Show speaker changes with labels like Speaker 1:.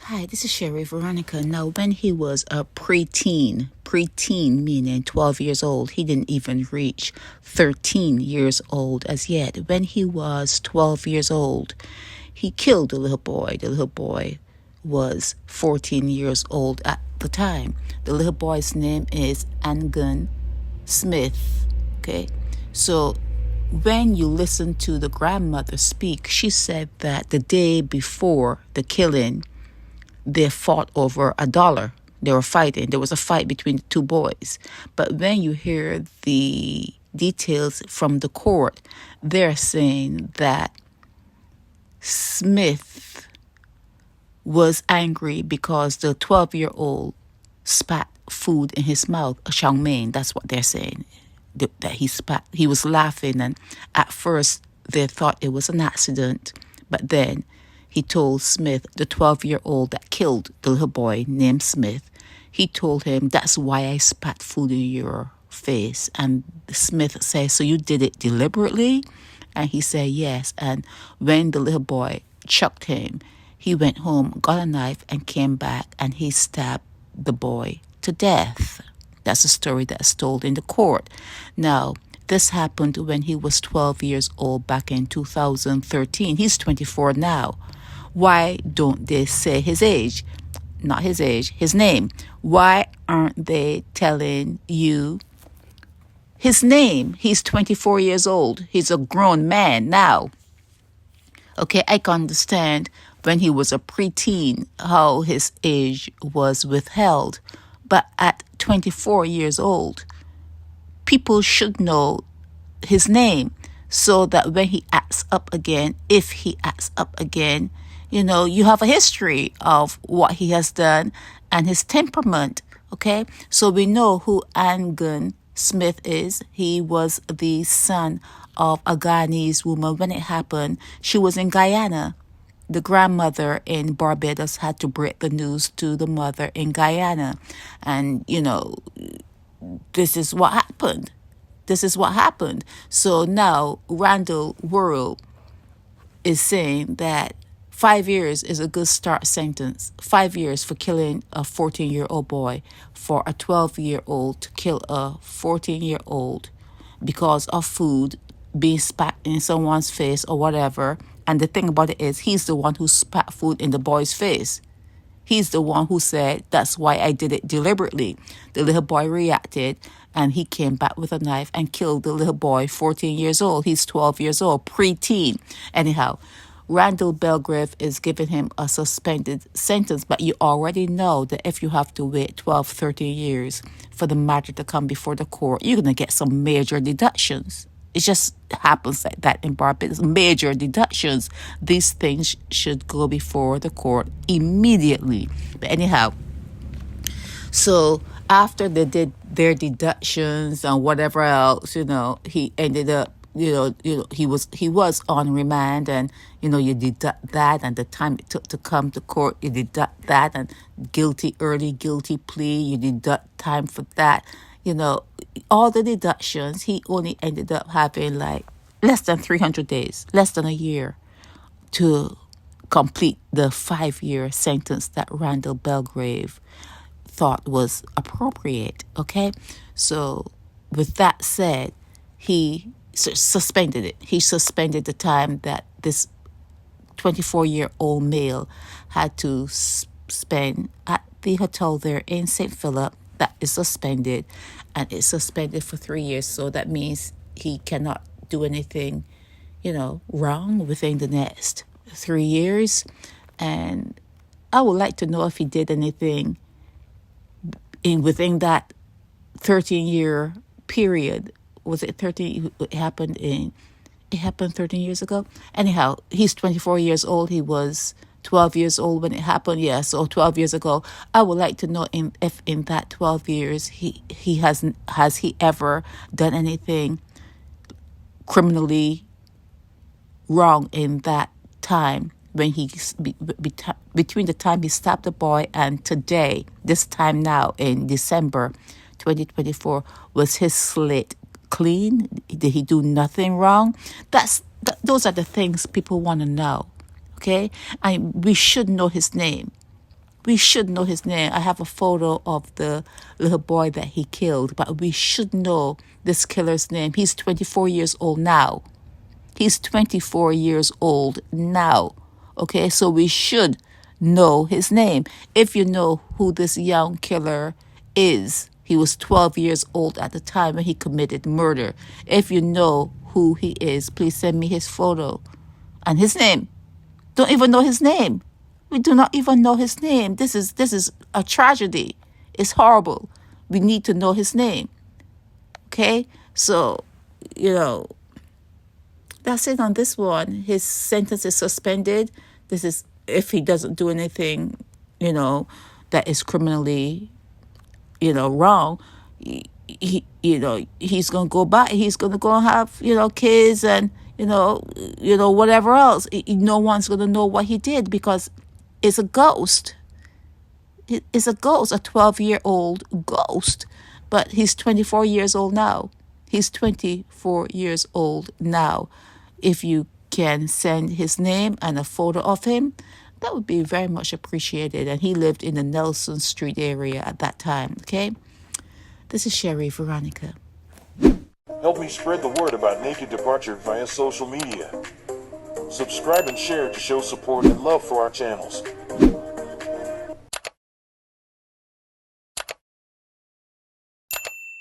Speaker 1: Hi, this is Sherry Veronica. Now, when he was a preteen meaning 12 years old, he didn't even reach 13 years old as yet. When he was 12 years old, he killed the little boy. The little boy was 14 years old at the time. The little boy's name is Andgan Smith. Okay, so when you listen to the grandmother speak, she said that the day before the killing, they fought over $1. They were fighting. There was a fight between the two boys. But when you hear the details from the court, they're saying that Smith was angry because the 12-year-old spat food in his mouth, chow mein, that's what they're saying, that he spat. He was laughing, and at first they thought it was an accident, but then he told Smith, the 12-year-old that killed the little boy named Smith, he told him, that's why I spat food in your face. And Smith said, so you did it deliberately? And he said, yes. And when the little boy chucked him, he went home, got a knife, and came back, and he stabbed the boy to death. That's a story that's told in the court. Now, this happened when he was 12 years old back in 2013. He's 24 now. Why don't they say his age? Not his age, his name. Why aren't they telling you his name? He's 24 years old. He's a grown man now. Okay, I can understand when he was a preteen how his age was withheld. But at 24 years old, people should know his name so that when he acts up again, if he acts up again, you have a history of what he has done and his temperament, okay? So we know who Andgan Smith is. He was the son of a Ghanaian woman. When it happened, she was in Guyana. The grandmother in Barbados had to break the news to the mother in Guyana. And, this is what happened. So now Randall Worrell is saying that 5 years is a good start sentence. 5 years for killing a 14-year-old boy, for a 12-year-old to kill a 14-year-old because of food being spat in someone's face or whatever. And the thing about it is, he's the one who spat food in the boy's face. He's the one who said, that's why I did it deliberately. The little boy reacted, and he came back with a knife and killed the little boy, 14 years old. He's 12 years old, preteen. Anyhow, Randall Belgrave is giving him a suspended sentence, but you already know that if you have to wait 12, 13 years for the matter to come before the court, you're going to get some major deductions. It just happens like that in Barbados. Major deductions. These things should go before the court immediately. But anyhow, so after they did their deductions and whatever else, he ended up, he was on remand, and you deduct that, and the time it took to come to court, you deduct that, and early guilty plea, you deduct time for that. All the deductions, he only ended up having like less than 300 days, less than a year to complete the 5-year sentence that Randall Belgrave thought was appropriate. Okay, so with that said, he suspended it. He suspended the time that this 24-year-old male had to spend at the hotel there in St. Philip. That is suspended, and it's suspended for 3 years. So that means he cannot do anything, wrong within the next 3 years. And I would like to know if he did anything within that 13-year period. Was it 13? It happened 13 years ago. Anyhow, he's 24 years old. He was 12 years old when it happened. Yeah, so 12 years ago. I would like to know if in that 12 years he has he ever done anything criminally wrong in that time, when between the time he stabbed the boy and today, this time now in December 2024, was his slate clean? Did he do nothing wrong? Those are the things people want to know. Okay, we should know his name. We should know his name. I have a photo of the little boy that he killed, but we should know this killer's name. He's 24 years old now. He's 24 years old now. Okay, so we should know his name. If you know who this young killer is, he was 12 years old at the time when he committed murder. If you know who he is, please send me his photo and his name. Don't even know his name. We do not even know his name. This is a tragedy. It's horrible. We need to know his name. Okay? So, that's it on this one. His sentence is suspended. This is if he doesn't do anything, that is criminally, wrong. He's gonna go back. He's gonna go and have, kids and whatever else. No one's gonna know what he did because it's a ghost. It's a ghost, a 12-year-old ghost. But he's 24 years old now. He's 24 years old now. If you can send his name and a photo of him, that would be very much appreciated. And he lived in the Nelson Street area at that time, okay? This is Sherry Veronica.
Speaker 2: Help me spread the word about Naked Departure via social media. Subscribe and share to show support and love for our channels.